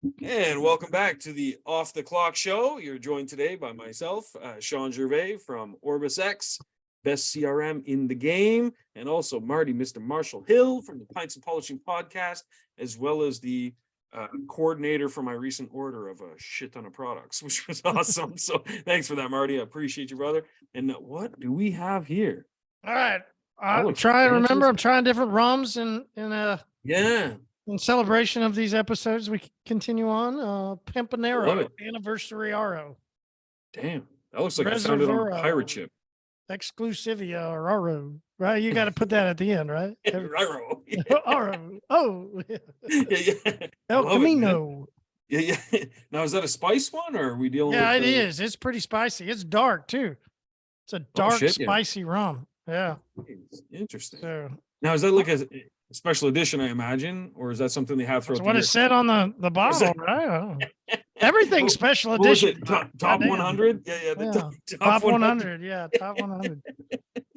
And welcome back to the Off the Clock show. You're joined today by myself, Shawn Gervais from OrbisX, best CRM in the game, and also Marty, Mr. Marshall Hill from the Pints and Polishing podcast, as well as the coordinator for my recent order of a shit ton of products, which was awesome. So thanks for that, Marty. I appreciate you, brother. And what do we have here? All right. I'm trying to remember. I'm trying different rums in celebration of these episodes. We continue on. Pimpanero Anniversary Aro. Damn, that looks like I found it on a pirate ship. Exclusivia Aro. Right, you got to put that at the end, right? Aro. Aro. Oh, yeah. El Camino. Yeah. Now, is that a spice one, or are we dealing with? Yeah, it is. It's pretty spicy. It's dark too. It's a dark, spicy rum. Yeah. Interesting. So, now, is that like a special edition, I imagine, or is that something they have throughout the year? What it said on the bottle, right? Everything's special edition. Top 100? Yeah. Top 100. Yeah, top 100.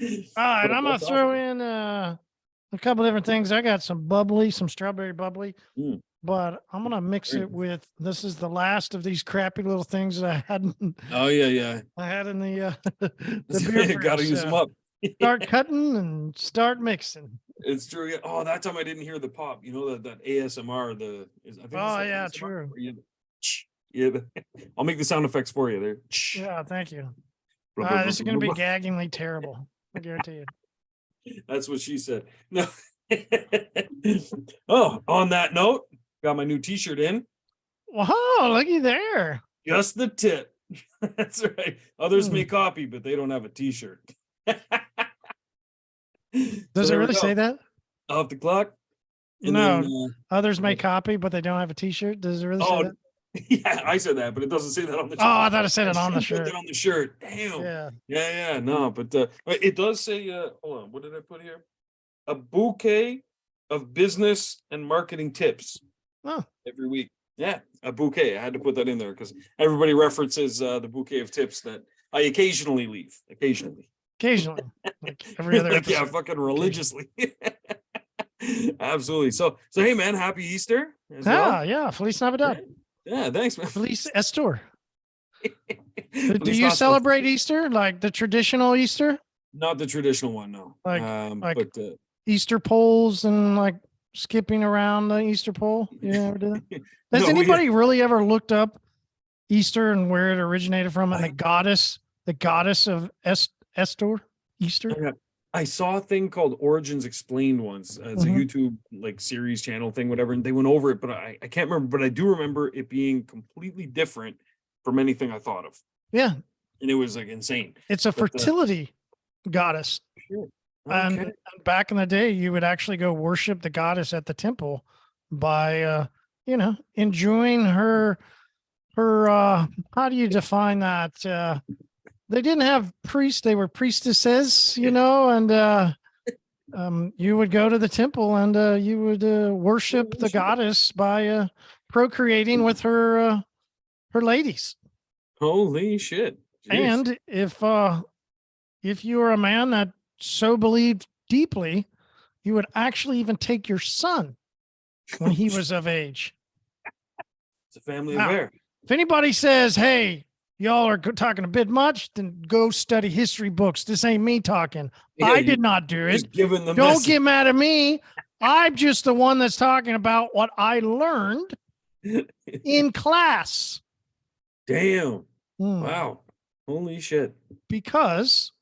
All right, I'm going to throw in a couple different things. I got some strawberry bubbly, but I'm going to mix it with, this is the last of these crappy little things that I had. Oh, yeah. I had in the beer. Got to use them up. Start cutting and start mixing. It's true. Yeah. Oh, that time I didn't hear the pop. You know that ASMR. True. Yeah, I'll make the sound effects for you there. Yeah, thank you. This is going to be gaggingly terrible. I guarantee you. That's what she said. No. Oh, on that note, got my new T-shirt in. Wow, looky there. Just the tip. That's right. Others may copy, but they don't have a T-shirt. Does it really say that? Off the clock? And no. Others may copy, but they don't have a T-shirt. Does it really say that? Yeah, I said that, but it doesn't say that on the shirt. Oh, I thought it said it on the shirt. On the shirt. Damn. Yeah. No, but it does say, hold on, what did I put here? A bouquet of business and marketing tips every week. Yeah, a bouquet. I had to put that in there because everybody references the bouquet of tips that I occasionally leave. Occasionally, like every other episode. Yeah, fucking religiously. Absolutely. So hey, man, happy Easter. Yeah, Feliz Navidad. Yeah, thanks, man. Feliz Estor. Do you celebrate Easter, like the traditional Easter? Not the traditional one, no. But Easter poles and like skipping around the Easter pole. You ever do that? Has anybody really ever looked up Easter and where it originated from, and the goddess of Estor, Easter? I saw a thing called Origins Explained once. It's a YouTube like series channel thing, whatever, and they went over it, but I can't remember. But I do remember it being completely different from anything I thought of. Yeah, and it was like insane. It's a fertility goddess. Sure. Okay. And back in the day, you would actually go worship the goddess at the temple by, enjoying her. How do you define that? They didn't have priests; they were priestesses, and you would go to the temple and you would worship the goddess by procreating with her ladies. Holy shit! Jeez. And if you were a man that so believed deeply, you would actually even take your son when he was of age. It's a family affair. If anybody says, "Hey, y'all are talking a bit much," then go study history books. This ain't me talking. I did not do it. Don't get mad at me. I'm just the one that's talking about what I learned in class. Damn. Wow. Holy shit. Because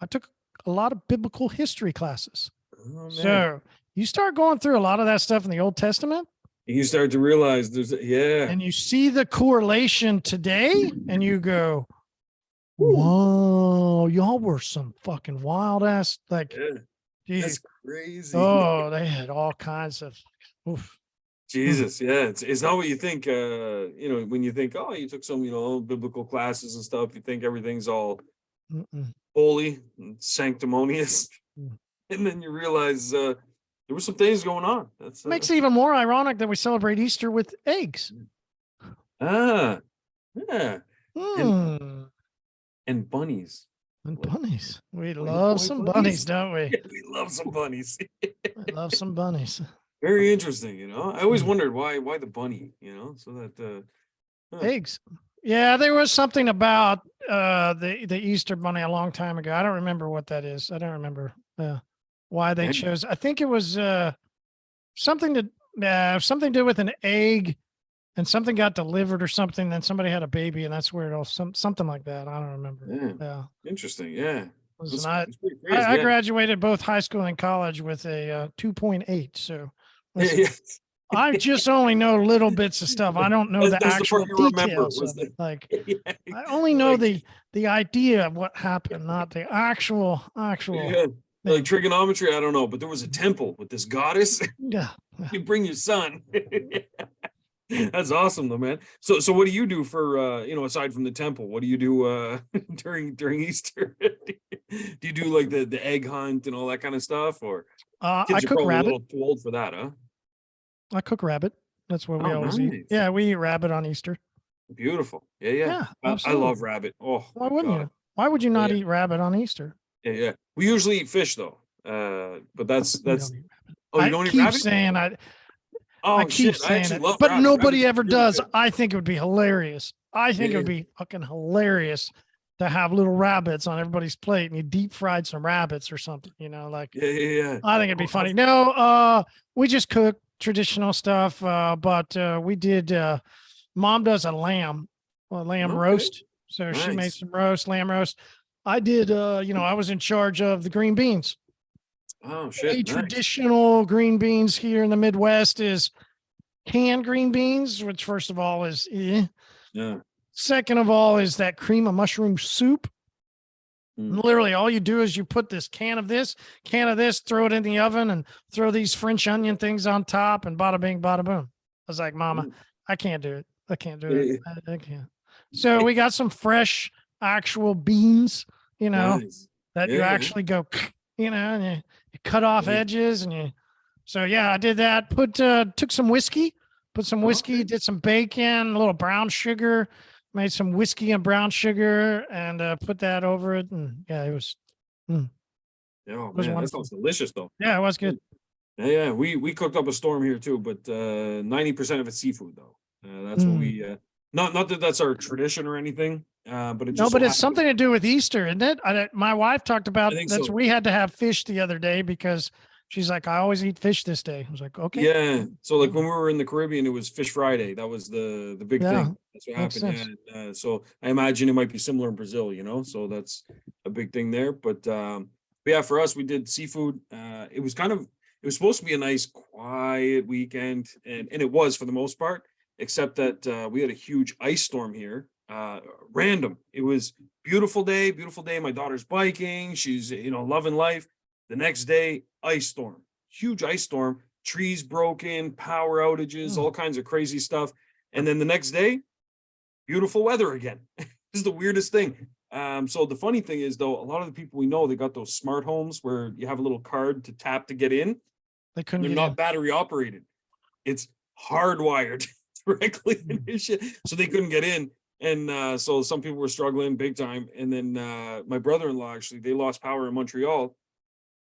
I took a lot of biblical history classes. Oh, man. So you start going through a lot of that stuff in the Old Testament. You start to realize and you see the correlation today and you go, whoa, y'all were some fucking wild ass, like, that's crazy. Oh, they had all kinds of, Jesus. Yeah. It's not what you think, when you think, you took some, biblical classes and stuff, you think everything's all holy and sanctimonious. And then you realize, there were some things going on. That's makes it even more ironic that we celebrate Easter with eggs. Yeah. And bunnies. And bunnies. We love some bunnies, don't we? Yeah, we love some bunnies. I love some bunnies. Very interesting. You know, I always wondered why the bunny. You know, so that huh. Eggs. Yeah, there was something about the Easter bunny a long time ago. I don't remember what that is. I don't remember why they Yeah, chose. I think it was something to do with an egg, and something got delivered or something. Then somebody had a baby, and that's where it all something like that. I don't remember. yeah. Yeah. Interesting. Yeah, Listen, it's pretty crazy. I Yeah, graduated both high school and college with a 2.8. So yeah, listen, yeah. I just only know little bits of stuff. I don't know the That's the part actual you remember details was of the it. Like yeah, I only know like the idea of what happened, not the actual yeah, like thing. trigonometry. I don't know, but there was a temple with this goddess. Yeah. Yeah. You bring your son. That's awesome though, man. So what do you do for aside from the temple? What do you do during Easter? Do you do like the egg hunt and all that kind of stuff, or I kids are cook probably a rabbit. little too old for that, huh? I cook rabbit. That's what we Oh, always eat. nice. Yeah, we eat rabbit on Easter. Beautiful. Yeah, yeah. Yeah, I love absolutely. rabbit. Oh Why my wouldn't God. you? Why would you Yeah, not yeah, eat rabbit on Easter? yeah, yeah. We usually eat fish though. But We that's don't eat rabbit. oh, you I don't eat keep rabbit? saying I Oh keep shit. I saying actually it, love but rabbit. nobody Rabbit's ever really does. good. I think it would be hilarious. I Yeah, think it yeah, would be fucking hilarious to have little rabbits on everybody's plate and you deep fried some rabbits or something, like yeah, yeah, yeah. I think it'd be Oh, funny. No, we just cook traditional stuff, but we did mom does a lamb okay. roast. So she made Nice. some lamb roast. I did I was in charge of the green beans. Oh A shit. Nice. traditional green beans here in the Midwest is canned green beans, which first of all is Yeah. second of all is that cream of mushroom soup. And Mm. literally all you do is you put this can of this, throw it in the oven and throw these French onion things on top and bada bing, bada boom. I was like, Mama, Mm. I can't do it. I can't do it. Yeah, I can't. So yeah. we got some fresh actual beans, Nice. that Yeah, you yeah. actually go, and you cut off Yeah. edges so yeah, I did that. Took some whiskey, put some whiskey, Okay. did some bacon, a little brown sugar, made some whiskey and brown sugar, and put that over it. And yeah, it Oh was man, that wonderful. sounds delicious though. Yeah, it was Yeah, good. yeah. We cooked up a storm here too, but 90% of it's seafood though. That's what Mm. we not that that's our tradition or anything, but it No, just so but it's happened. something to do with Easter, isn't it? My wife talked I about think that's so. we had to have fish the other day because she's like, I always eat fish this day. I was like, okay, Yeah. So like when we were in the Caribbean, it was Fish Friday. That was the big yeah, thing. That's what makes happened. Yeah. sense. So I imagine it might be similar in Brazil, So that's a big thing there. But yeah, for us, we did seafood. It was supposed to be a nice quiet weekend, and it was for the most part, except that we had a huge ice storm here. Random. It was beautiful day, beautiful day. My daughter's biking. She's loving life. The next day, ice storm, huge ice storm, trees broken, power outages, Mm. all kinds of crazy stuff. And then the next day, beautiful weather again. This is the weirdest thing. So the funny thing is though, a lot of the people we know, they got those smart homes where you have a little card to tap to get in. They couldn't They're get not in. battery operated. It's hardwired directly in Mm. his shit. So they couldn't get in. And so some people were struggling big time. And then my brother-in-law, actually, they lost power in Montreal.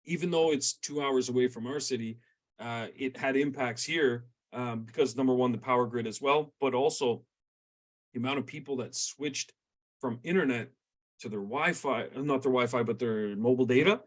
Even though it's 2 hours away from our city, it had impacts here because number one, the power grid as well, but also the amount of people that switched from internet to their Wi-Fi, not their Wi-Fi, but their mobile data.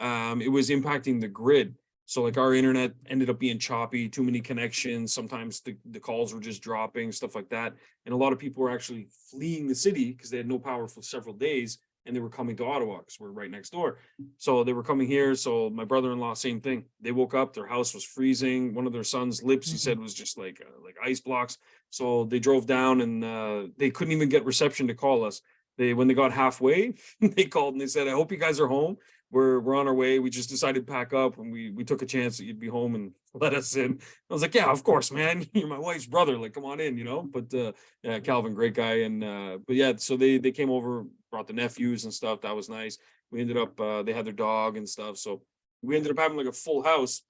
It was impacting the grid. So like our internet ended up being choppy, too many connections. Sometimes the calls were just dropping, stuff like that. And a lot of people were actually fleeing the city because they had no power for several days and they were coming to Ottawa because we're right next door. So they were coming here. So my brother-in-law, same thing. They woke up, their house was freezing. One of their son's lips, he said, was just like ice blocks. So they drove down and they couldn't even get reception to call us. When they got halfway, they called and they said, I hope you guys are home. We're on our way. We just decided to pack up and we took a chance that you'd be home and let us in. I was like, yeah, of course, man. You're my wife's brother. Like, come on in. But yeah, Calvin, great guy. And but yeah, so they came over, brought the nephews and stuff. That was nice. We ended up they had their dog and stuff. So we ended up having like a full house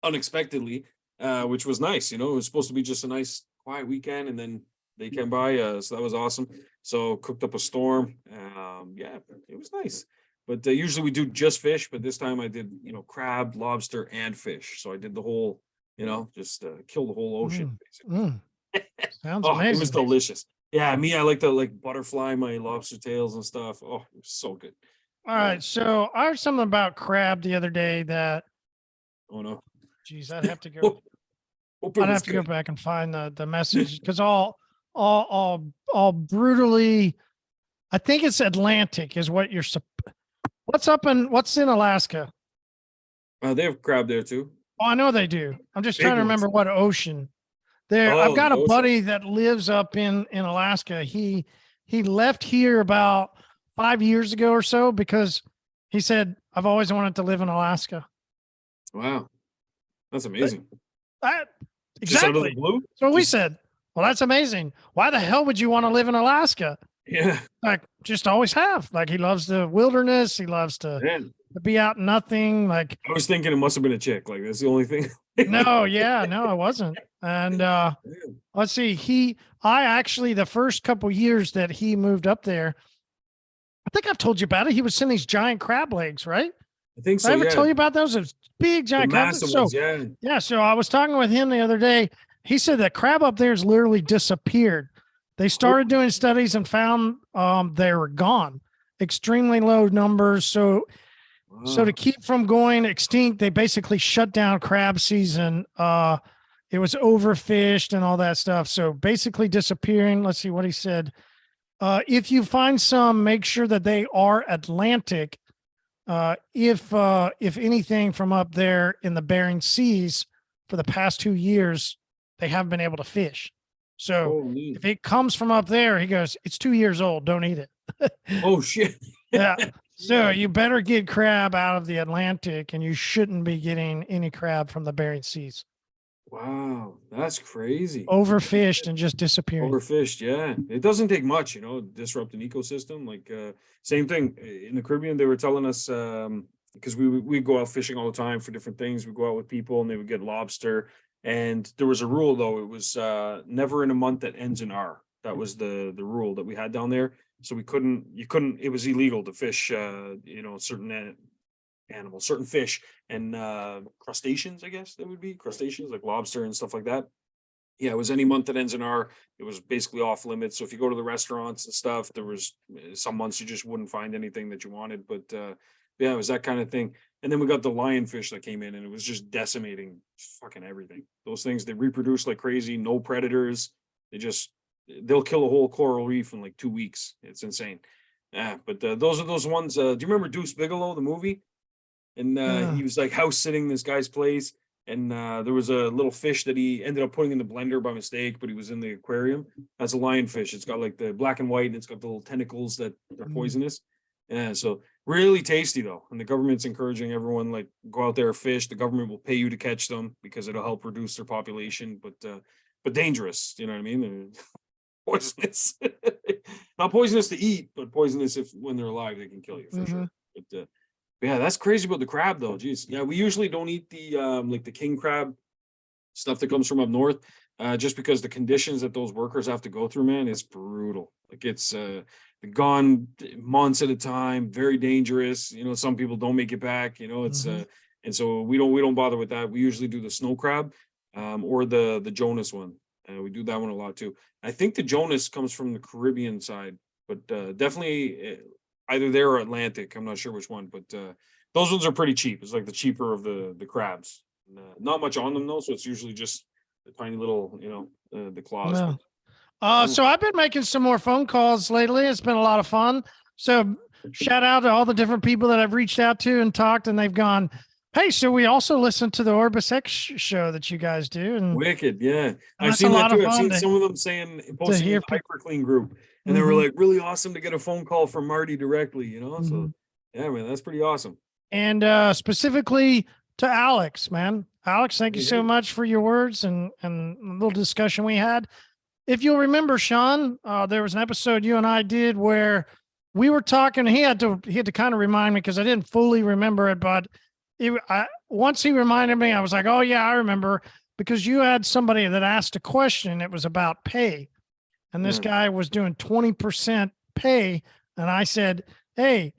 unexpectedly, which was nice. It was supposed to be just a nice quiet weekend, and then they came by, so that was awesome. So cooked up a storm. Yeah, it was nice. But usually we do just fish, but this time I did, crab, lobster, and fish. So I did the whole just kill the whole ocean. Basically. Sounds Oh, amazing. it was delicious. Yeah, me, I like to like butterfly my lobster tails and stuff. Oh, it was so good. All right. So I heard something about crab the other day that, Oh no. geez, I'd have to go. Hope it I'd was have to go good. back and find the message because all brutally, I think it's Atlantic is what you're. What's in Alaska? They have crab there too. Oh, I know they do. I'm just Big trying to ones. remember what ocean. There, I've Oh, got the a ocean. buddy that lives up in Alaska. He left here about 5 years ago or so because he said, "I've always wanted to live in Alaska." Wow, that's amazing. That, Just out of the exactly. blue. So we Just- said, "Well, that's amazing. Why the hell would you want to live in Alaska?" Yeah, Like, just always have. Like, he loves the wilderness. He loves to man. be out in nothing. Like, I was thinking it must have been a chick. Like that's the only thing. no, yeah, no, I wasn't. And let's see. I actually, the first couple years that he moved up there, I think I've told you about it. He was sending these giant crab legs, right? I think Did so. I ever Yeah, tell you about those? Those big the giant crab legs. massive So ones. Yeah. yeah, so I was talking with him the other day. He said that crab up there has literally disappeared. They started doing studies and found they were gone, extremely low numbers. So Wow. to keep from going extinct, they basically shut down crab season. It was overfished and all that stuff. So basically disappearing. Let's see what he said. If you find some, make sure that they are Atlantic. If anything from up there in the Bering Seas for the past 2 years, they haven't been able to fish. So Oh, neat. if it comes from up there, he goes, it's 2 years old. Don't eat it. Oh shit. Yeah. So you better get crab out of the Atlantic, and you shouldn't be getting any crab from the Bering Seas. Wow, that's crazy. Overfished and just disappearing. Overfished, yeah. It doesn't take much, disrupt an ecosystem. Like same thing in the Caribbean. They were telling us because we go out fishing all the time for different things. We go out with people and they would get lobster. And there was a rule though. It was never in a month that ends in R. That was the rule that we had down there. So you couldn't. It was illegal to fish. Certain animals, certain fish, and crustaceans. I guess that would be crustaceans like lobster and stuff like that. Yeah, it was any month that ends in R. It was basically off limits. So if you go to the restaurants and stuff, there was some months you just wouldn't find anything that you wanted. But yeah, it was that kind of thing. And then we got the lionfish that came in, and it was just decimating fucking everything. Those things, they reproduce like crazy. No predators. They'll kill a whole coral reef in like 2 weeks. It's insane. Yeah, but those are those ones. Do you remember Deuce Bigelow, the movie? And he was like house sitting this guy's place, and there was a little fish that he ended up putting in the blender by mistake, but he was in the aquarium. That's a lionfish. It's got like the black and white, and it's got the little tentacles that are poisonous. Yeah, so really tasty though. And the government's encouraging everyone like go out there fish. The government will pay you to catch them because it'll help reduce their population, but dangerous. You know what I mean? They're poisonous. Not poisonous to eat, but poisonous when they're alive, they can kill you for sure. But yeah, that's crazy about the crab though. Jeez. Yeah, we usually don't eat the like the king crab stuff that comes from up north, just because the conditions that those workers have to go through, man, it's brutal. Like it's gone months at a time, very dangerous. Some people don't make it back. It's and so we don't bother with that. We usually do the snow crab, or the Jonas one. We do that one a lot too. I think the Jonas comes from the Caribbean side, but definitely either there or Atlantic. I'm not sure which one, but those ones are pretty cheap. It's like the cheaper of the crabs. Not much on them though, so it's usually just the tiny little, the claws. No. So I've been making some more phone calls lately. It's been a lot of fun. So shout out to all the different people that I've reached out to and talked, and they've gone, hey, so we also listen to the OrbisX show that you guys do. And wicked, yeah. I've that's seen a that lot of too. I've seen fun some of them posting in the hyperClean group, and they were like, really awesome to get a phone call from Marty directly, So yeah, man, that's pretty awesome. And specifically to Alex, man. Alex, thank you so much for your words and a little discussion we had. If you'll remember, Shawn, there was an episode you and I did where we were talking. He had to kind of remind me because I didn't fully remember it, but once he reminded me, I was like, oh yeah, I remember, because you had somebody that asked a question. It was about pay, and this guy was doing 20% pay, and I said, hey,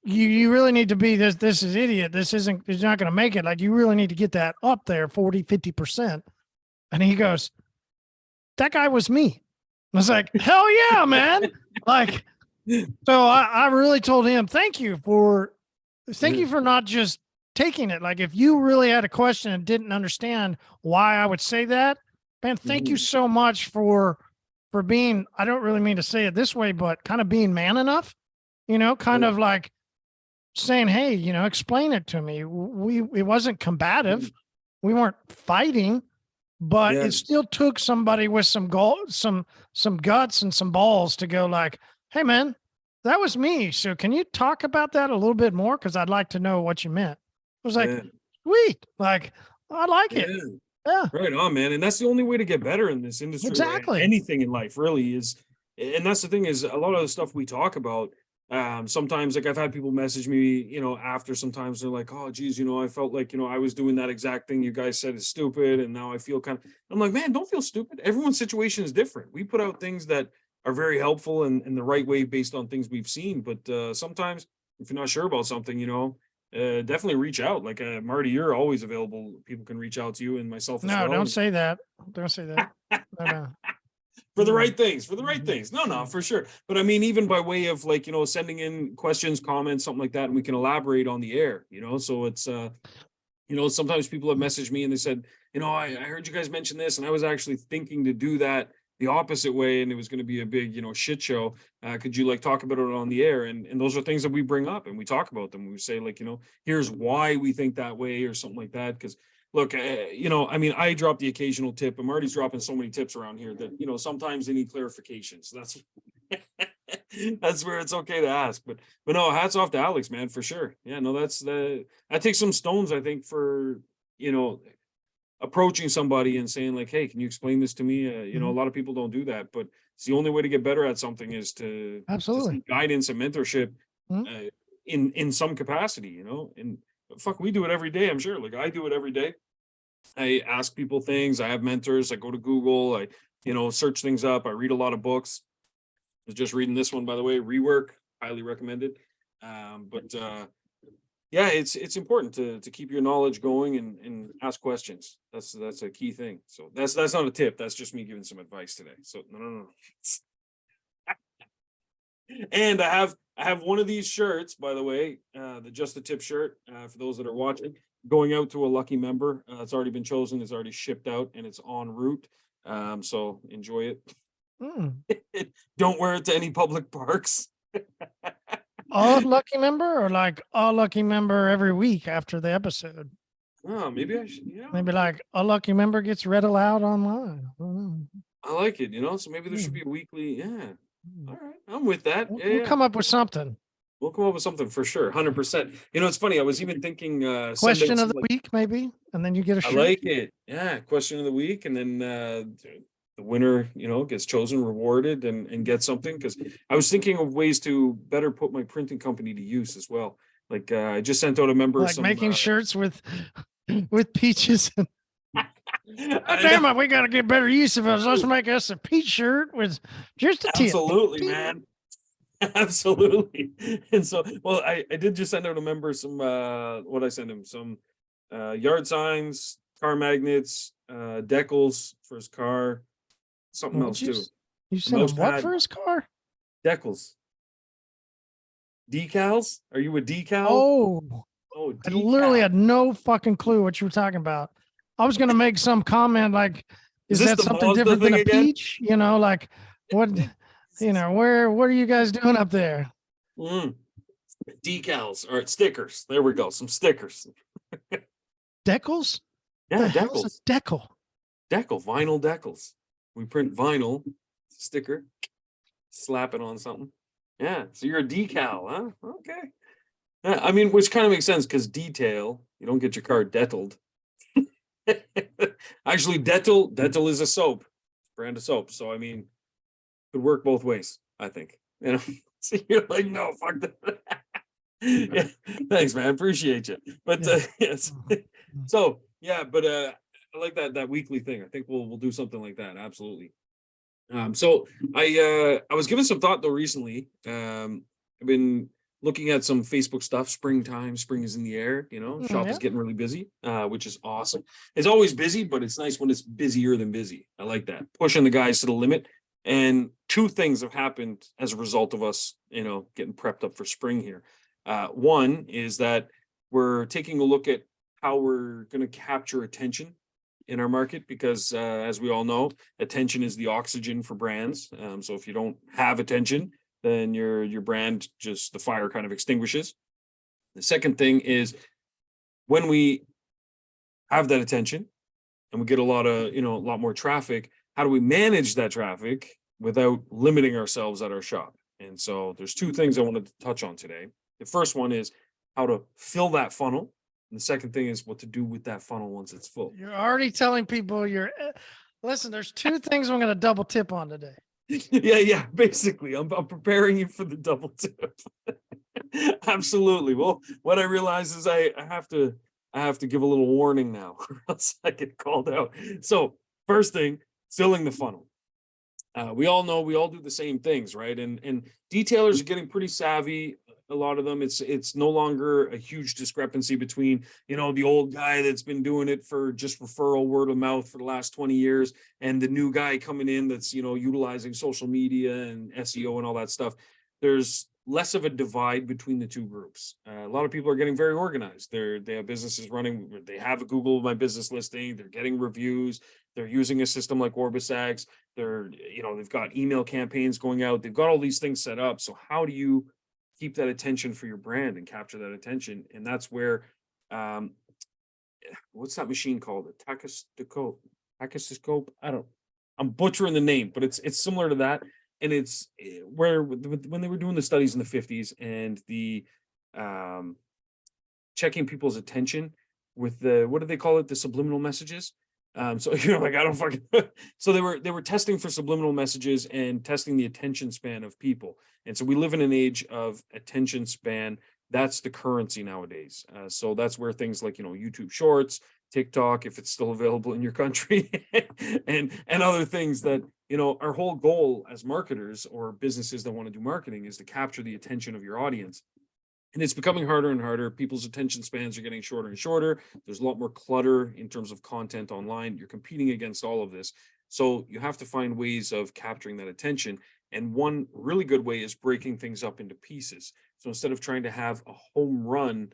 you really need to be this is idiot. This isn't, it's not going to make it. Like, you really need to get that up there 40, 50%. And he goes, that guy was me. I was like, hell yeah, man. Like, so I really told him, thank you for not just taking it. Like, if you really had a question and didn't understand why I would say that, man, thank you so much for being, I don't really mean to say it this way, but kind of being man enough, kind of like saying, hey, explain it to me. It wasn't combative. We weren't fighting, but it still took somebody with some guts and some balls to go like, hey man, that was me. So can you talk about that a little bit more? Cause I'd like to know what you meant. I was like, sweet. Like, I like it. Yeah. Right on, man. And that's the only way to get better in this industry. Exactly. Anything in life really is. And that's the thing, is a lot of the stuff we talk about. Sometimes, like, I've had people message me, after, sometimes they're like, oh geez, I felt like, I was doing that exact thing you guys said is stupid. And now I feel I'm like, man, don't feel stupid. Everyone's situation is different. We put out things that are very helpful and in the right way based on things we've seen. But sometimes if you're not sure about something, definitely reach out. Like, Marty, you're always available. People can reach out to you, and myself as well. No, don't say that. Don't say that. No. For the right things. No, for sure. But I mean, even by way of, like, sending in questions, comments, something like that, and we can elaborate on the air, so it's, sometimes people have messaged me and they said, I heard you guys mention this, and I was actually thinking to do that the opposite way, and it was going to be a big, shit show. Could you, like, talk about it on the air? And those are things that we bring up and we talk about them. We say, like, here's why we think that way, or something like that. Because look, I mean, I drop the occasional tip, and Marty's dropping so many tips around here that, sometimes they need clarification. So that's that's where it's okay to ask. But no, hats off to Alex, man, for sure. Yeah, no, that takes some stones, I think, for, approaching somebody and saying, like, hey, can you explain this to me? A lot of people don't do that, but it's the only way to get better at something, is to seek guidance and mentorship in some capacity, and fuck, we do it every day. I'm sure, like, I do it every day. I ask people things. I have mentors. I go to Google. I, search things up. I read a lot of books. I was just reading this one, by the way, Rework, highly recommended. Yeah, it's important to keep your knowledge going and ask questions. That's a key thing. So that's not a tip. That's just me giving some advice today. So no. And I have one of these shirts, by the way, the Just a Tip shirt, for those that are watching, going out to a lucky member. It's already been chosen. It's already shipped out, and it's en route. So enjoy it. Don't wear it to any public parks. A lucky member, or like a lucky member every week after the episode? Oh, maybe I should. Maybe like a lucky member gets read aloud online. I like it. So maybe there should be a weekly. Yeah. All right, I'm with that. We'll come up with something. We'll come up with something for sure, 100%. It's funny. I was even thinking question of the week, maybe, and then you get a shirt. I like it. Yeah, question of the week, and then the winner, gets chosen, rewarded, and gets something. Because I was thinking of ways to better put my printing company to use as well. Like, I just sent out a member like making shirts with peaches. Damn it, we got to get better use of us. Let's make us a peach shirt with just a tip. Absolutely, man. Absolutely. And so, well, I did just send out a member some what I sent him, some yard signs, car magnets, decals for his car, something else too. You sent him what for his car? Decals. Decals? Are you a decal? Oh, decal. I literally had no fucking clue what you were talking about. I was gonna make some comment like, is that something different than a peach? Like, what? What are you guys doing up there? Decals or stickers. There we go. Some stickers. Decals? Yeah, decals. Decal. Decal, vinyl decals. We print vinyl, sticker, slap it on something. Yeah. So you're a decal, huh? Okay. Yeah, I mean, which kind of makes sense, because detail, you don't get your car detaled. Actually, Dettol is a soap, brand of soap. So I mean, could work both ways, I think. So you're like, no, fuck that. Yeah, thanks, man. Appreciate you. But yes. So yeah, but I like that weekly thing. I think we'll do something like that. Absolutely. So I was giving some thought though recently. I've been looking at some Facebook stuff. Springtime, spring is in the air, shop Yeah. is getting really busy, which is awesome. It's always busy, but it's nice when it's busier than busy. I like that. Pushing the guys to the limit. And two things have happened as a result of us, getting prepped up for spring here. One is that we're taking a look at how we're going to capture attention in our market, because as we all know, attention is the oxygen for brands. So if you don't have attention, then your brand, just the fire kind of extinguishes. The second thing is, when we have that attention and we get a lot more traffic, how do we manage that traffic without limiting ourselves at our shop? And so there's two things I wanted to touch on today. The first one is how to fill that funnel. And the second thing is what to do with that funnel once it's full. You're already telling people listen, there's two things I'm going to double tip on today. Yeah. Basically, I'm preparing you for the double tip. Absolutely. Well, what I realize is I have to give a little warning now, or else I get called out. So first thing, filling the funnel. We all know we all do the same things, right? And detailers are getting pretty savvy. A lot of them, it's no longer a huge discrepancy between, the old guy that's been doing it for just referral, word of mouth for the last 20 years, and the new guy coming in that's, utilizing social media and SEO and all that stuff. There's less of a divide between the two groups. A lot of people are getting very organized. They have businesses running. They have a Google My Business listing. They're getting reviews. They're using a system like OrbisX. They've got email campaigns going out. They've got all these things set up. So how do you keep that attention for your brand and capture that attention? And that's where, what's that machine called? A tachoscope? I'm butchering the name, but it's similar to that. And it's where when they were doing the studies in the 50s and the checking people's attention with what do they call it? The subliminal messages. So like, I don't fucking. So they were testing for subliminal messages and testing the attention span of people. And so we live in an age of attention span. That's the currency nowadays. So that's where things like, YouTube Shorts, TikTok, if it's still available in your country, and other things that, our whole goal as marketers or businesses that want to do marketing is to capture the attention of your audience. And it's becoming harder and harder. People's attention spans are getting shorter and shorter. There's a lot more clutter in terms of content online. You're competing against all of this. So you have to find ways of capturing that attention. And one really good way is breaking things up into pieces. So instead of trying to have a home run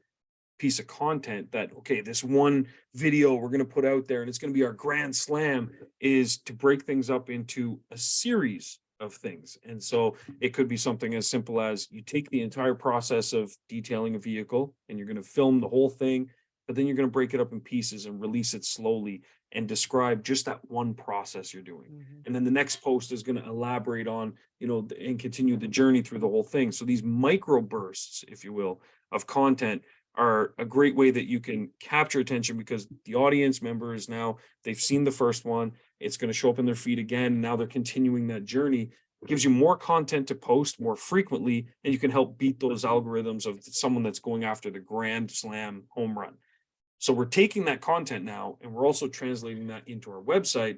piece of content that, okay, this one video we're going to put out there and it's going to be our grand slam, is to break things up into a series of things. And so it could be something as simple as you take the entire process of detailing a vehicle and you're going to film the whole thing, but then you're going to break it up in pieces and release it slowly and describe just that one process you're doing. Mm-hmm. And then the next post is going to elaborate on, and continue the journey through the whole thing. So these micro bursts, if you will, of content are a great way that you can capture attention, because the audience members now, they've seen the first one, it's going to show up in their feed again, and now they're continuing that journey. It gives you more content to post more frequently, and you can help beat those algorithms of someone that's going after the grand slam home run. So we're taking that content now, and we're also translating that into our website,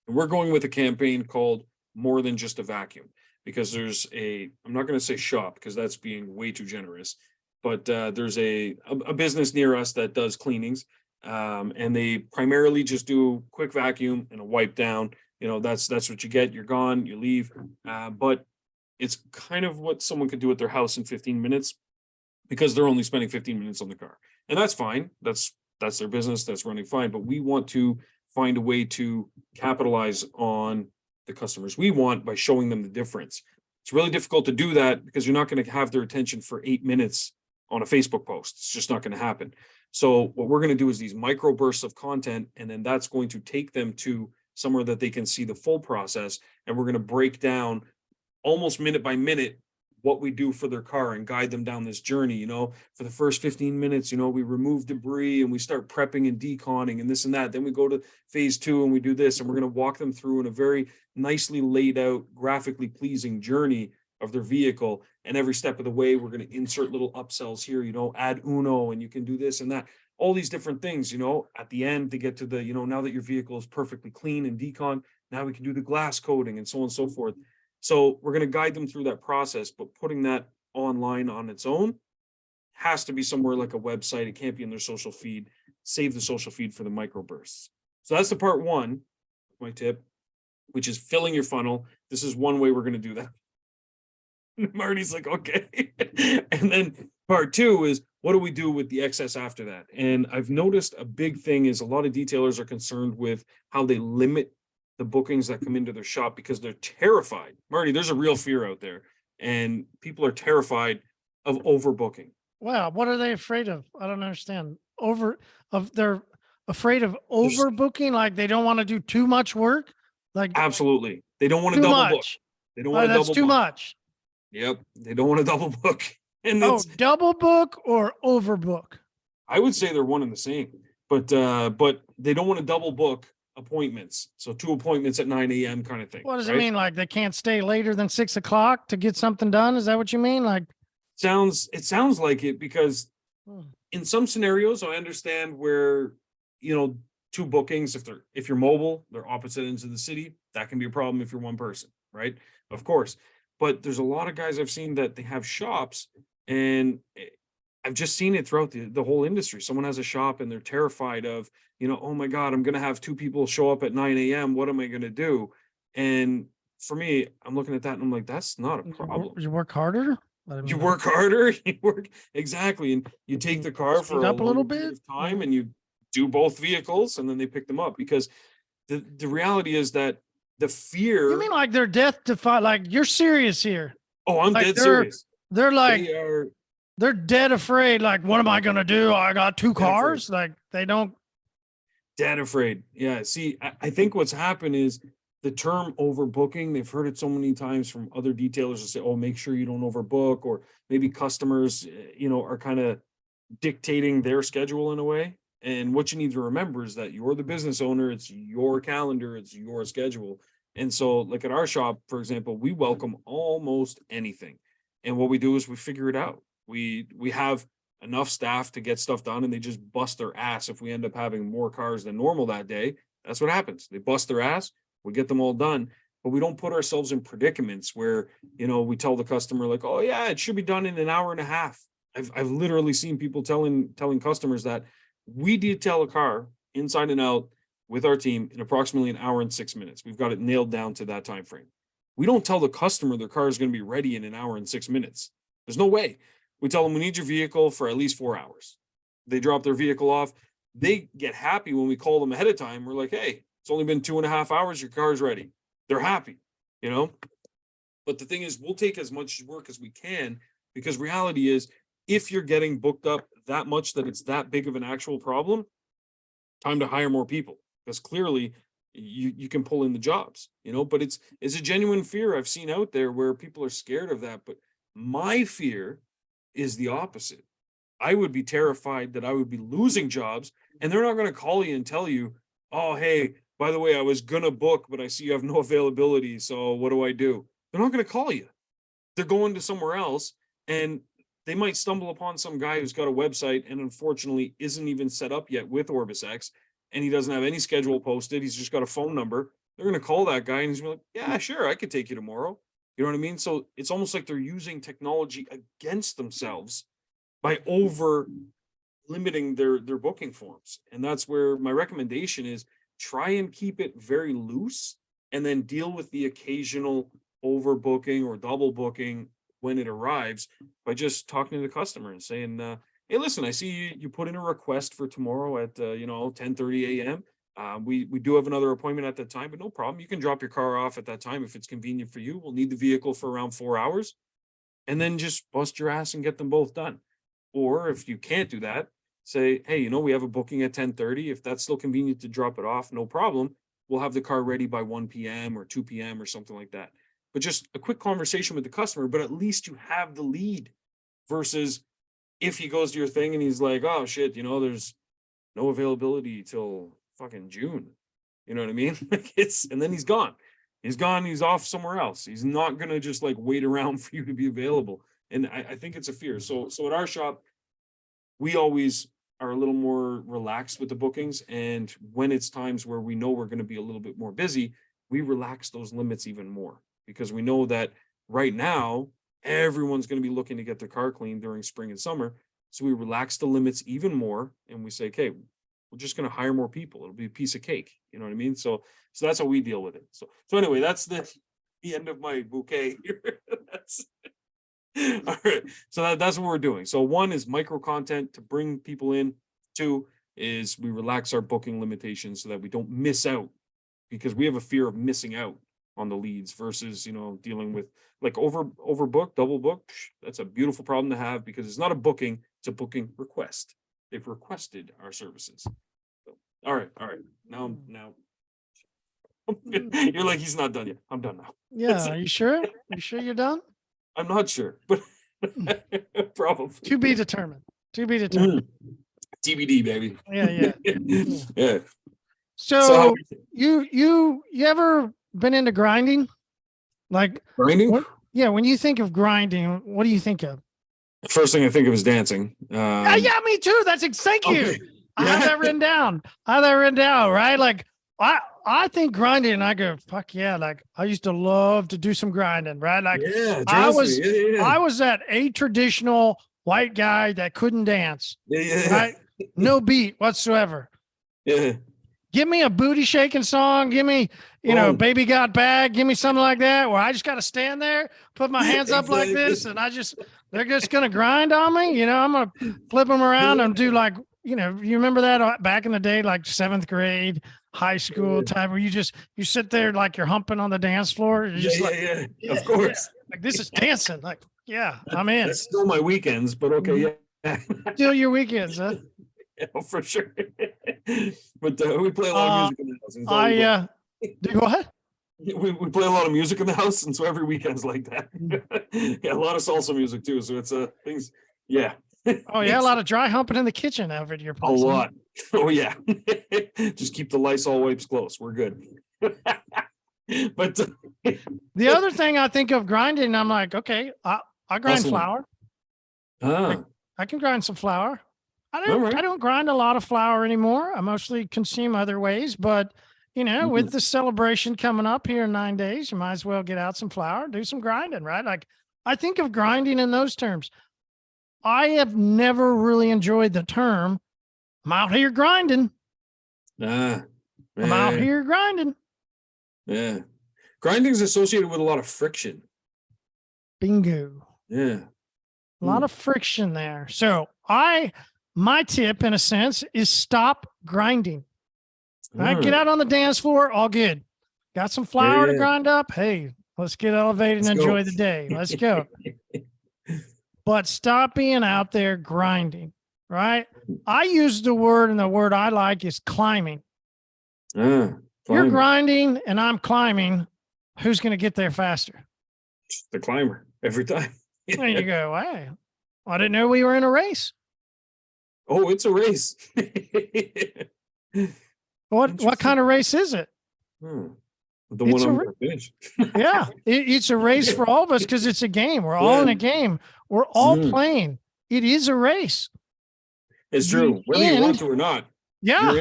and we're going with a campaign called More Than Just a Vacuum, because I'm not going to say shop, because that's being way too generous, but there's a business near us that does cleanings, and they primarily just do quick vacuum and a wipe down. That's what you get. You're gone, you leave. But it's kind of what someone could do at their house in 15 minutes, because they're only spending 15 minutes on the car, and that's fine. That's their business. That's running fine. But we want to find a way to capitalize on the customers we want by showing them the difference. It's really difficult to do that because you're not going to have their attention for 8 minutes on a Facebook post. It's just not going to happen. So what we're going to do is these micro bursts of content, and then that's going to take them to somewhere that they can see the full process. And we're going to break down almost minute by minute what we do for their car and guide them down this journey. For the first 15 minutes, we remove debris and we start prepping and deconning and this and that. Then we go to phase 2 and we do this, and we're going to walk them through in a very nicely laid out, graphically pleasing journey of their vehicle. And every step of the way, we're going to insert little upsells here, add Uno, and you can do this and that, all these different things, at the end to get to the, now that your vehicle is perfectly clean and decon, now we can do the glass coating and so on and so forth. So we're going to guide them through that process, but putting that online on its own. Has to be somewhere like a website. It can't be in their social feed. Save the social feed for the microbursts. So that's the part one, my tip, which is filling your funnel. This is one way we're going to do that. Marty's like, okay. And then part two is, what do we do with the excess after that? And I've noticed a big thing is a lot of detailers are concerned with how they limit the bookings that come into their shop because they're terrified. Marty, there's a real fear out there, and people are terrified of overbooking. Wow, what are they afraid of? I don't understand. They're afraid of There's overbooking, like they don't want to do too much work, like absolutely. They don't want to too double book. much. They don't Oh, want to that's double too book. much. Yep. They don't want to double book. And Oh, it's, double book or overbook? I would say they're one and the same, but they don't want to double book appointments. So 2 appointments at 9 a.m. kind of thing. What does right? it mean? Like they can't stay later than 6 o'clock to get something done? Is that what you mean? Like, It sounds like it, because hmm, in some scenarios I understand where, 2 bookings, if you're mobile, they're opposite ends of the city, that can be a problem if you're one person, right? Of course. But there's a lot of guys I've seen that they have shops, and I've just seen it throughout the whole industry. Someone has a shop and they're terrified of, oh my God, I'm gonna have 2 people show up at 9 a.m. What am I gonna do? And for me, I'm looking at that and I'm like, that's not a problem. you work harder? You work harder, you work exactly, and you take the car Speed for a up a little longer period bit. of time, and you do both vehicles, and then they pick them up, because the reality is that the You fear. mean like they're death defy? Like you're serious here? Oh, I'm Like dead serious. they're like They are they're dead afraid. Like, what am I gonna do? I got 2 dead afraid. cars. Like they don't. Dead afraid. Yeah. See, I think what's happened is the term overbooking, they've heard it so many times from other detailers to say, oh, make sure you don't overbook, or maybe customers, are kind of dictating their schedule in a way. And what you need to remember is that you're the business owner, it's your calendar, it's your schedule. And so, like at our shop, for example, we welcome almost anything. And what we do is we figure it out. We have enough staff to get stuff done, and they just bust their ass. If we end up having more cars than normal that day, that's what happens. They bust their ass, we get them all done. But we don't put ourselves in predicaments where, we tell the customer like, oh yeah, it should be done in an hour and a half. I've literally seen people telling customers that we detail a car inside and out with our team in approximately an hour and 6 minutes. We've got it nailed down to that time frame. We don't tell the customer their car is going to be ready in an hour and 6 minutes. There's no way. We tell them we need your vehicle for at least 4 hours. They drop their vehicle off. They get happy when we call them ahead of time. We're like, hey, it's only been 2.5 hours. Your car's ready. They're happy, But the thing is, we'll take as much work as we can, because reality is, if you're getting booked up that much that it's that big of an actual problem, time to hire more people, because clearly you can pull in the jobs, but it's a genuine fear I've seen out there where people are scared of that. But my fear is the opposite. I would be terrified that I would be losing jobs, and they're not going to call you and tell you, oh, hey, by the way, I was going to book, but I see you have no availability. So what do I do? They're not going to call you. They're going to somewhere else, and they might stumble upon some guy who's got a website and unfortunately isn't even set up yet with OrbisX, and he doesn't have any schedule posted. He's just got a phone number. They're going to call that guy and he's going to be like, yeah, sure, I could take you tomorrow. You know what I mean? So it's almost like they're using technology against themselves by over limiting their booking forms. And that's where my recommendation is, try and keep it very loose, and then deal with the occasional overbooking or double booking when it arrives by just talking to the customer and saying, hey, listen, I see you put in a request for tomorrow at 10:30 a.m. We do have another appointment at that time, but no problem. You can drop your car off at that time if it's convenient for you. We'll need the vehicle for around 4 hours, and then just bust your ass and get them both done. Or if you can't do that, say, hey, we have a booking at 10:30. If that's still convenient to drop it off, no problem. We'll have the car ready by 1 p.m. or 2 p.m. or something like that. But just a quick conversation with the customer, but at least you have the lead, versus if he goes to your thing and he's like, oh shit, there's no availability till fucking June. You know what I mean? And then he's gone. He's off somewhere else. He's not gonna just like wait around for you to be available. And I think it's a fear. So at our shop, we always are a little more relaxed with the bookings. And when it's times where we know we're going to be a little bit more busy, we relax those limits even more, because we know that right now everyone's going to be looking to get their car cleaned during spring and summer. So we relax the limits even more, and we say, okay, we're just going to hire more people. It'll be a piece of cake. You know what I mean? So that's how we deal with it. So anyway, that's the end of my bouquet here. All right. So that's what we're doing. So 1 is micro content to bring people in. 2 is we relax our booking limitations so that we don't miss out, because we have a fear of missing out on the leads versus, dealing with like overbook, double book. That's a beautiful problem to have, because it's not a booking, it's a booking request. They've requested our services. So, all right. Now you're like, he's not done yet. I'm done now. Yeah. Are you sure? You sure you're done? I'm not sure, but probably. To be determined. TBD, baby. Yeah. Yeah. So you ever been into grinding? Like grinding? When you think of grinding, what do you think of? The first thing I think of is dancing. Yeah, me too. Thank you. Okay. I have that written down. Right? Like I think grinding, and I go, fuck yeah. Like I used to love to do some grinding, right? Like I was that traditional white guy that couldn't dance. Yeah. Right? No beat whatsoever. Yeah. Give me a booty shaking song. Give me, Baby Got Back. Give me something like that where I just got to stand there, put my hands up like this, and they're just going to grind on me. I'm going to flip them around and do like, you remember that back in the day, like 7th grade, high school type, where you sit there like you're humping on the dance floor. You're just of course. Like this is dancing. Like, yeah, I'm in. That's still my weekends, but okay. Yeah. Still your weekends, huh? Yeah, for sure. But we play a lot of music in the house. And do what? We play a lot of music in the house, and so every weekend's like that. Yeah, a lot of salsa music too. So it's things. Yeah. Oh yeah, a lot of dry humping in the kitchen over at your place. A lot. Oh yeah. Just keep the Lysol wipes close. We're good. But the other thing I think of grinding, I'm like, okay, I grind flour. I can grind some flour. I don't grind a lot of flour anymore. I mostly consume other ways, but with the celebration coming up here in 9 days, you might as well get out some flour, do some grinding, right? Like I think of grinding in those terms. I have never really enjoyed the term, I'm out here grinding. I'm out here grinding. Yeah. Grinding is associated with a lot of friction. Bingo. Yeah. A lot of friction there. So my tip in a sense is stop grinding. All right, get out on the dance floor, all good. Got some flour to grind up. Hey, let's get elevated and enjoy the day. Let's go. But stop being out there grinding, right? I use the word, and the word I like is climbing. You're grinding and I'm climbing. Who's going to get there faster? The climber every time. There you go. Hey, I didn't know we were in a race. Oh, it's a race. What kind of race is it? The one I'm going to finish. Yeah, it's a race for all of us because it's a game. We're all in a game. We're all playing. It is a race. It's true, whether you want to or not. Yeah,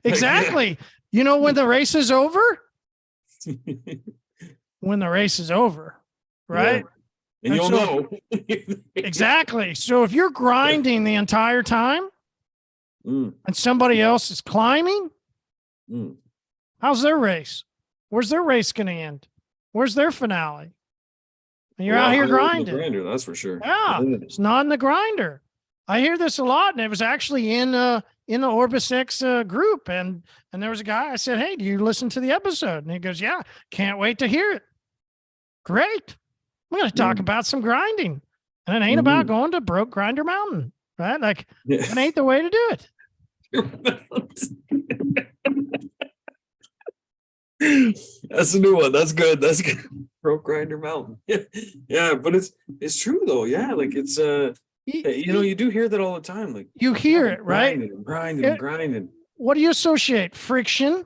exactly. You know when the race is over? When the race is over, right? Yeah. And you'll know. Exactly. So if you're grinding the entire time and somebody else is climbing, how's their race? Where's their race going to end? Where's their finale? And you're out here grinding. Grinder, that's for sure. Yeah, it's not in the grinder. I hear this a lot, and it was actually in the OrbisX group, and there was a guy. I said, "Hey, do you listen to the episode?" And he goes, "Yeah, can't wait to hear it." Great. We're going to talk about some grinding, and it ain't about going to Broke Grinder Mountain, right? Like it ain't the way to do it. That's a new one. That's good. That's good. Broke Grinder Mountain. Yeah, but it's true though. Yeah, like it's you do hear that all the time. Like you hear it, right? Grinding. What do you associate? Friction.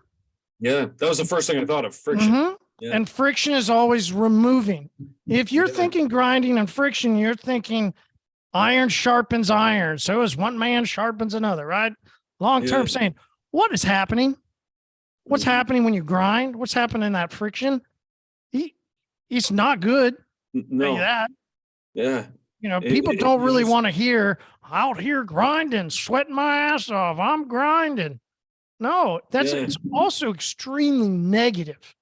Yeah, that was the first thing I thought of. Friction. Yeah. And friction is always removing. If you're thinking grinding and friction, you're thinking iron sharpens iron. So as one man sharpens another, right? Long-term saying, what is happening? What's happening when you grind? What's happening in that friction? It's not good. No. Tell you that. Yeah. You know, people don't You really just- want to hear out here grinding, sweating my ass off. I'm grinding. No, Yeah. it's also extremely negative.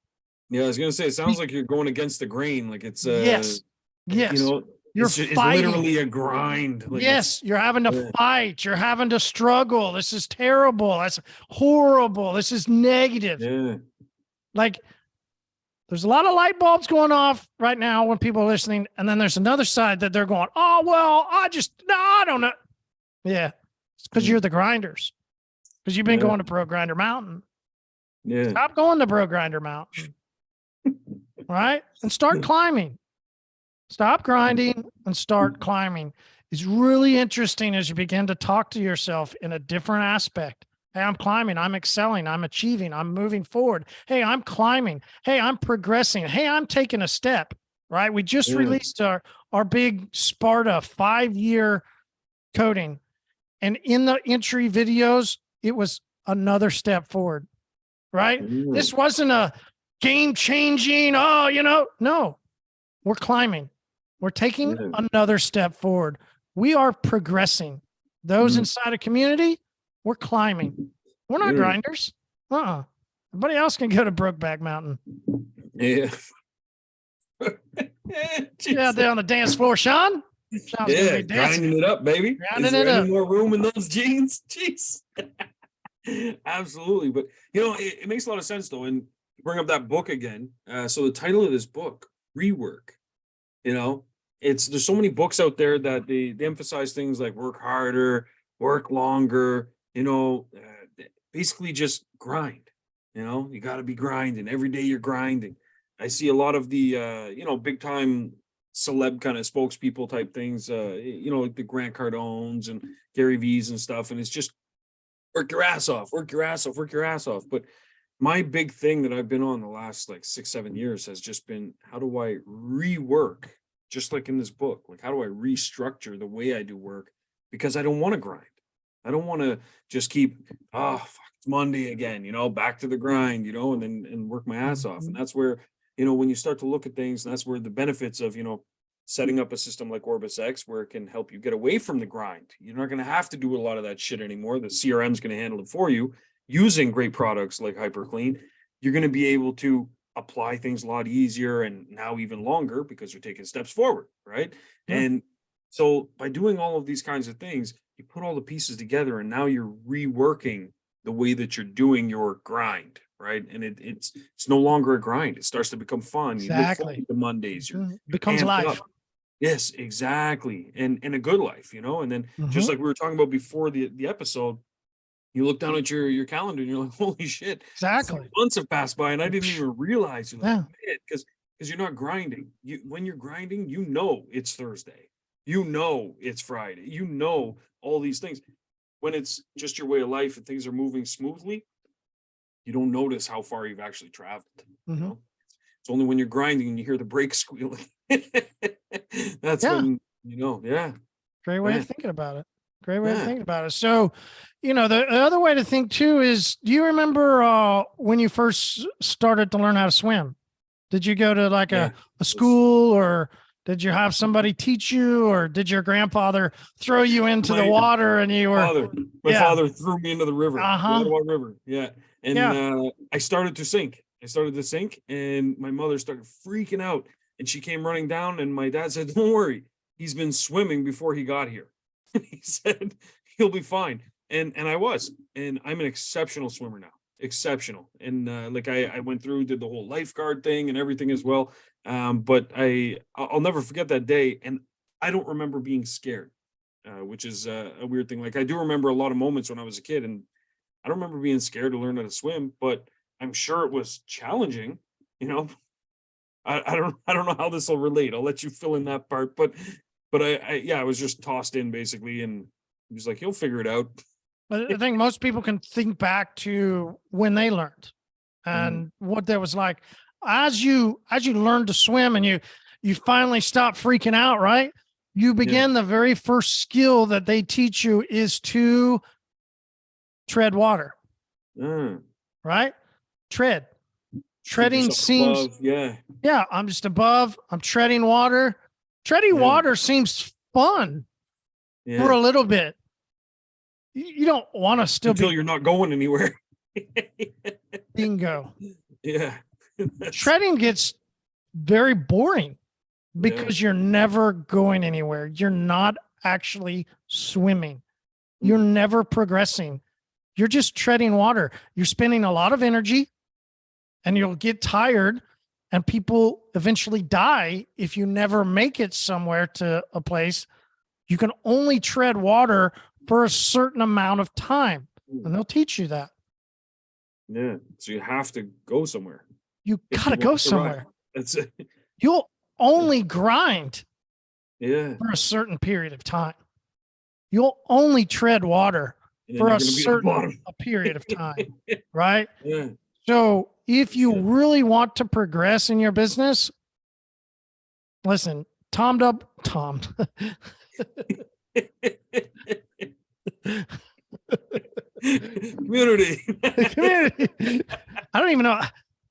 Yeah, I was gonna say, it sounds like you're going against the grain. Like it's Yes. you Yes. know, You're it's fighting. literally a grind. Like Yes, you're having to yeah. fight. You're having to struggle. This is terrible. That's horrible. This is negative. Yeah. Like, there's a lot of light bulbs going off right now when people are listening. And then there's another side that they're going, oh, well, I don't know. Yeah. It's because you're the grinders. Because you've been Yeah. going to Pro Grinder Mountain. Yeah. Stop going to Pro Grinder Mountain. Right? And start climbing. Stop grinding and start climbing. It's really interesting as you begin to talk to yourself in a different aspect. Hey, I'm climbing. I'm excelling. I'm achieving. I'm moving forward. Hey, I'm climbing. Hey, I'm progressing. Hey, I'm taking a step, right? We just Yeah. released our big Sparta 5-year coding. And in the entry videos, it was another step forward, right? Yeah. This wasn't a game changing. Oh, no, we're climbing. We're taking Yeah. another step forward. We are progressing. Those Mhm. inside a community, we're climbing. We're not Yeah. grinders. Everybody else can go to Brokeback Mountain. Yeah. Yeah, there on the dance floor, Shawn. Shawn's gonna Yeah, be dancing. grinding it up, baby. Grinding Is there it any up. more room in those jeans? Jeez. Absolutely. But it makes a lot of sense though. And to bring up that book again. So the title of this book, Rework, there's so many books out there that they emphasize things like work harder, work longer, basically just grind. You got to be grinding every day. You're grinding. I see a lot of the big time celeb kind of spokespeople type things, like the Grant Cardones and Gary V's and stuff, and it's just work your ass off, work your ass off, work your ass off. But my big thing that I've been on the last like 6-7 years has just been, how do I rework, just like in this book, like how do I restructure the way I do work, because I don't want to grind. I don't want to just keep fuck, it's Monday again, back to the grind, and work my ass off. And that's where, when you start to look at things, and that's where the benefits of, setting up a system like OrbisX, where it can help you get away from the grind. You're not going to have to do a lot of that shit anymore. The CRM is going to handle it for you using great products like hyperClean. You're going to be able to apply things a lot easier and now even longer because you're taking steps forward, right? Yeah. And so by doing all of these kinds of things, you put all the pieces together and now you're reworking the way that you're doing your grind, right? And it's no longer a grind. It starts to become fun. You look Exactly. forward to Mondays. You're Becomes amped life. up. Yes, exactly. And a good life, and then just Mhm. like we were talking about before the episode, you look down at your calendar and you're like, holy shit, Exactly. 4 months have passed by and I didn't even realize. You're like, Yeah. man, because you're not grinding. When you're grinding, it's Thursday, it's Friday, all these things. When it's just your way of life and things are moving smoothly, you don't notice how far you've actually traveled. Mhm. It's only when you're grinding and you hear the brakes squealing. That's Yeah. when, Great way Yeah. of thinking about it. Great way of Yeah. thinking about it. So, the other way to think too is, do you remember when you first started to learn how to swim? Did you go to like Yeah. a school, or did you have somebody teach you, or did your grandfather throw you into the My water and you were? My Yeah. father threw me into the river, the Uh-huh. Ottawa River. Yeah. And Yeah. I started to sink. And my mother started freaking out and she came running down and my dad said, don't worry, he's been swimming before he got here. He said, he'll be fine. And I was, and I'm an exceptional swimmer now. Exceptional. And I went through, did the whole lifeguard thing and everything as well. But I'll never forget that day. And I don't remember being scared, which is a weird thing. Like I do remember a lot of moments when I was a kid, and I don't remember being scared to learn how to swim, but I'm sure it was challenging. I don't know how this will relate. I'll let you fill in that part, but I was just tossed in basically, and he was like, "You'll figure it out." But I think most people can think back to when they learned and what that was like. As you learned to swim and you finally stop freaking out, right? You begin the very first skill that they teach you is to tread water, right? Treading seems, above, I'm just above, I'm treading water. Treading Yeah. water seems fun for Yeah. a little bit. You don't want to still Until be you're not going anywhere. bingo. Yeah. Treading gets very boring because you're never going anywhere. You're not actually swimming. You're never progressing. You're just treading water. You're spending a lot of energy and you'll get tired, and people eventually die if you never make it somewhere to a place. You can only tread water for a certain amount of time, and they'll teach you that. Yeah. So you have to go somewhere. You if got to you go want to survive. somewhere. That's it. You'll only grind Yeah. for a certain period of time. You'll only tread water And then for you're a gonna be at the certain bottom. period of time, right? Yeah. So if you Yeah. really want to progress in your business, listen, Tom. Community. Community. I don't even know.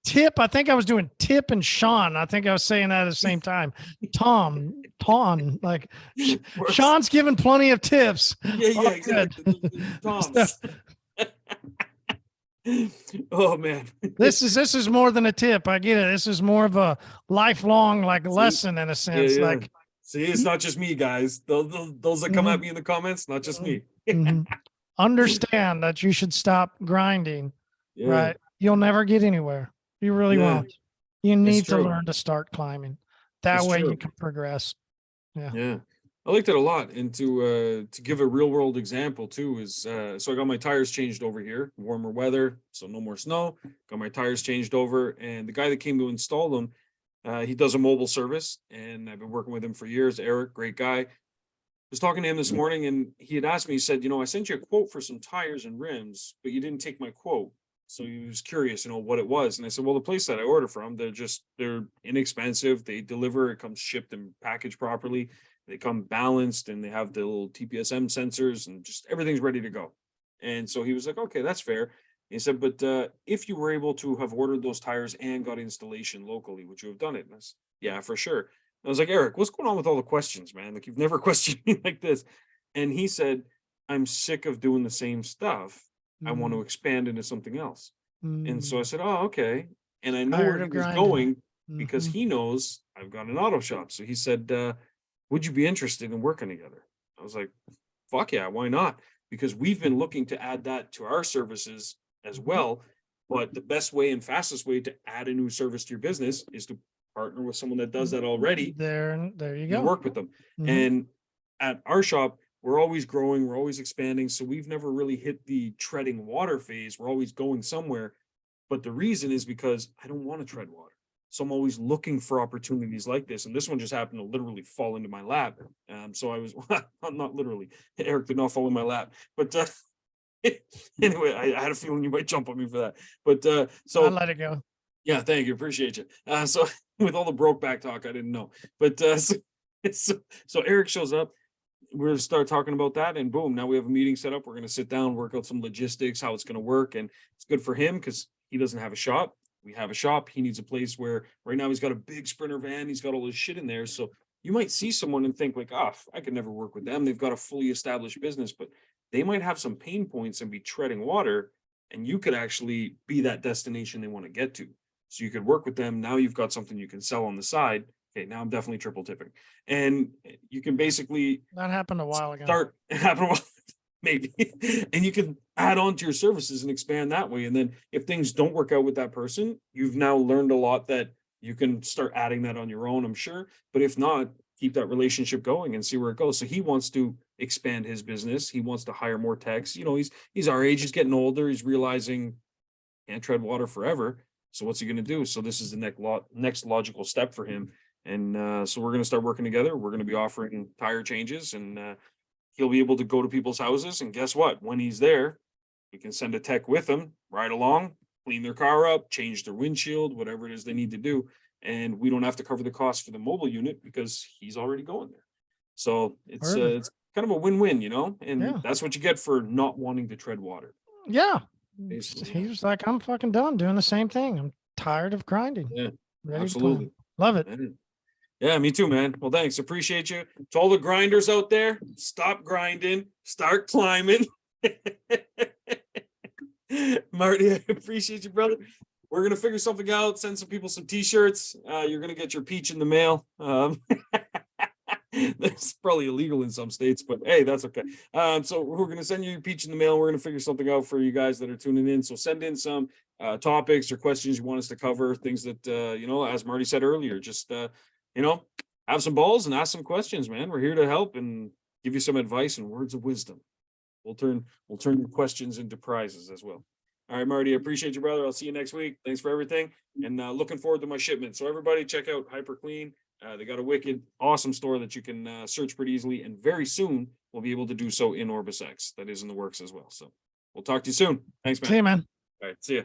Tip. I think I was doing Tip and Shawn. I think I was saying that at the same time. Tom, like Works. Shawn's giving plenty of tips. Yeah, exactly. The Toms. Oh man. This is more than a tip. I get it. This is more of a lifelong lesson in a sense. Yeah. Like, see, it's not just me, guys. Those that come at me in the comments, not just me. Understand that you should stop grinding. Yeah. Right? You'll never get anywhere. You really won't. You need to learn to start climbing. That way you can progress. Yeah. I liked it a lot. And to give a real world example too is so I got my tires changed over here, warmer weather, so no more snow. Got my tires changed over, and the guy that came to install them, he does a mobile service, and I've been working with him for years. Eric, great guy. Was talking to him this morning, and he had asked me, he said, I sent you a quote for some tires and rims, but you didn't take my quote. So he was curious, what it was. And I said, well, the place that I order from, they're inexpensive. They deliver, it comes shipped and packaged properly. They come balanced, and they have the little TPSM sensors, and just everything's ready to go. And so he was like, okay, that's fair. He said, but if you were able to have ordered those tires and got installation locally, would you have done it? And I said, yeah, for sure. I was like, Eric, what's going on with all the questions, man? Like, you've never questioned me like this. And he said, I'm sick of doing the same stuff. I want to expand into something else. And so I said, oh, okay. And I know where he was going because he knows I've got an auto shop. So he said, would you be interested in working together? I was like, fuck yeah, why not? Because we've been looking to add that to our services as well. But the best way and fastest way to add a new service to your business is to partner with someone that does that already. There you go. Work with them. And at our shop, we're always growing, we're always expanding. So we've never really hit the treading water phase. We're always going somewhere. But the reason is because I don't want to tread water. So I'm always looking for opportunities like this. And this one just happened to literally fall into my lap. So I was, not literally, Eric did not fall in my lap. But anyway, I had a feeling you might jump on me for that. But so I'll let it go. Yeah, thank you. Appreciate you. So with all the broke back talk, I didn't know. But so Eric shows up. We're going to start talking about that, and boom, now we have a meeting set up. We're going to sit down, work out some logistics, how it's going to work. And it's good for him because he doesn't have a shop. We have a shop. He needs a place where right now he's got a big Sprinter van. He's got all his shit in there. So you might see someone and think like, I could never work with them. They've got a fully established business, but they might have some pain points and be treading water, and you could actually be that destination they want to get to. So you could work with them. Now you've got something you can sell on the side. Okay, now I'm definitely triple tipping. And you can basically that happened a while ago. Maybe. And you can add on to your services and expand that way. And then if things don't work out with that person, you've now learned a lot that you can start adding that on your own, I'm sure. But if not, keep that relationship going and see where it goes. So he wants to expand his business. He wants to hire more techs. He's our age, he's getting older. He's realizing can't tread water forever. So what's he going to do? So this is the next logical step for him. And so we're going to start working together. We're going to be offering tire changes, and he'll be able to go to people's houses. And guess what? When he's there, we can send a tech with him, ride along, clean their car up, change their windshield, whatever it is they need to do. And we don't have to cover the cost for the mobile unit because he's already going there. So it's kind of a win-win, and that's what you get for not wanting to tread water. Yeah. He was like, I'm fucking done doing the same thing. I'm tired of grinding. Yeah, absolutely. Love it. Yeah, me too, man. Well, thanks. Appreciate you. To all the grinders out there, stop grinding, start climbing. Marty, I appreciate you, brother. We're gonna figure something out. Send some people some t-shirts. You're gonna get your peach in the mail. That's probably illegal in some states, but hey, that's okay. So we're gonna send you your peach in the mail. We're gonna figure something out for you guys that are tuning in. So send in some topics or questions you want us to cover, things that you know, as Marty said earlier, just you know, have some balls and ask some questions, man. We're here to help and give you some advice and words of wisdom. We'll turn your questions into prizes as well. All right, Marty, I appreciate you, brother. I'll see you next week. Thanks for everything. And looking forward to my shipment. So everybody check out hyperClean. They got a wicked awesome store that you can search pretty easily. And very soon we'll be able to do so in OrbisX. That is in the works as well. So we'll talk to you soon. Thanks, man. See you, man. All right, see ya.